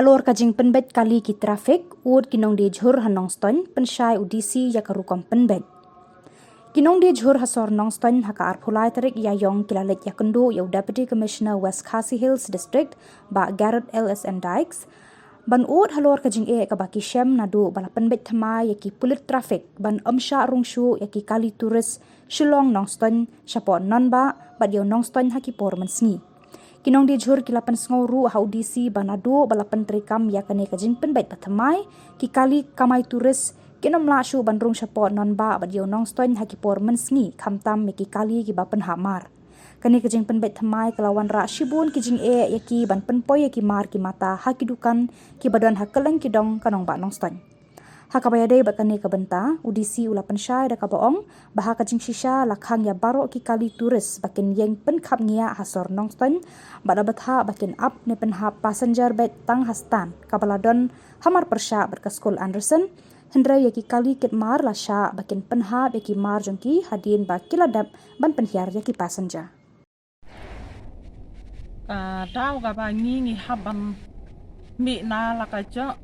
halor kajing penbet kali ki trafik ud kinong de jhur hanong ston pensyai udisi ya karukom penbet. Kinong de jhur hasor nong ston haka arpulai tarik yayong kilalet ya kendo ya Deputy Commissioner West Khasi Hills District ba Garrett LSM Dykes. Ban ud halor kajing ka baki shem nadu bala penbet thamai ya ki pulit trafik ban amsha rungshu ya ki kali turis shilong nong ston shapo non ba yo nong ston haki por mensngi. Kinong di jhur kilapan sngawru audisi banado balapan trikam ya kane kajing penbait pathamai ki kali kamai turis kinom la shu bandrung shapo non ba badyo nong stoin haki por mensngi khamtam ki kali ki bapan hamar kane kajing penbait thamai kelawan ra shibun kijing ya ki ban penpoy ya ki mar ki mata haki dukan ki badan hakeleng ki dong kanong ba nong stoin hakabayade bakane kabenta udisi ulapan syai da kaboong baha kajing shisha lakhang ya barok ki kali turis bakin yeng penkap ngia hasor nongston bada batha bakin up ne penhap passenger bet tang hastan kabaladon hamar persya berkaskul Anderson hendra ya ki kali kit mar la sya bakin penhap ya ki mar jongki hadin ba kiladap ban penhiar ya ki passenger tao ga ba ngi haban mi na la ka jo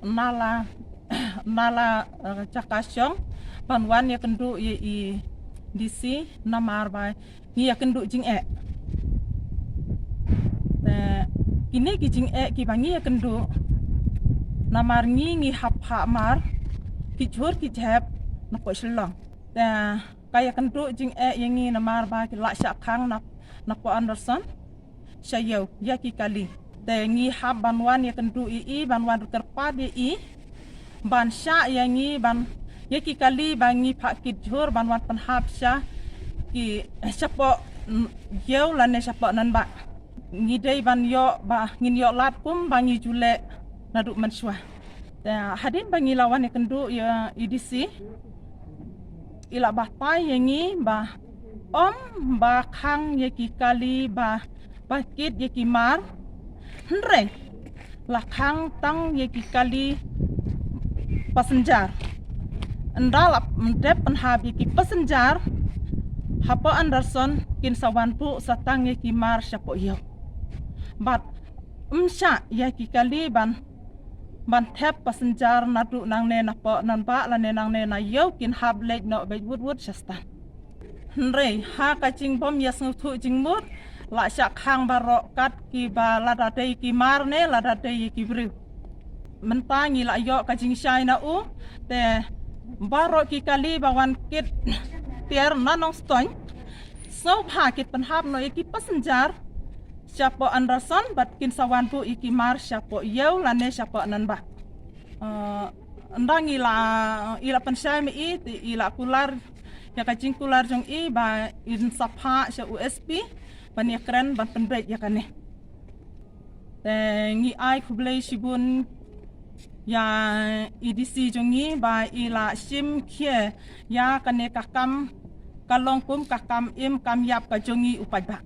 nala cakasyong panwan ya kendu i disi namar bai ni ya kendu jing kini ki jing ki bangi ya kendu namar ngi hap mar ki jhur ki jap na po shlong kaya kendu jing yang ngi namar bai ki la sha khang na po Anderson shayo ya ki kali ngi hap banwan ya kendu i banwan terpad i ban sya yangi ban yaki kali bangi pak kidhur ban wan penhap sya ki syapo yau lane syapo nan ba ngidei ban yo ba ngin yo lat pum bangi jule nadu manswa hadin bangi lawan ya kendu ya idisi ila batai yangi ba ba khang yaki kali ba bakit yaki mar hre la khang tang yaki kali passenger ndalap mendep penhab ki passenger hapo Anderson kin sawanpu satang ki mar syapo yo bat umsha ya ki kali ban tap passenger nadu nang ne napo nan ba la ne nang ne na yo kin hab lek no be wood shastan nre ha ka ching bom ya snu thu jing mut la sya khang baro kat ki ba la da dei ki mar ne la da dei ki bru mentangi la yo kajing syai na te baro ki kali bawan kit tiar nanong stoin so bha kit penhap no iki passenger syapo Anderson bat kin sawan pu iki mar syapo yau lane syapo nan ba ndang ila pensyai mi ila kular ya kajing kular jong i ba in sapha sya USP ban ya kren ban penbet ya kane te ngi ai kublai shibun ya idisi jongi ba ila sim khie ya kane kakam kalong kum kakam im kam yap ka jongi upai ba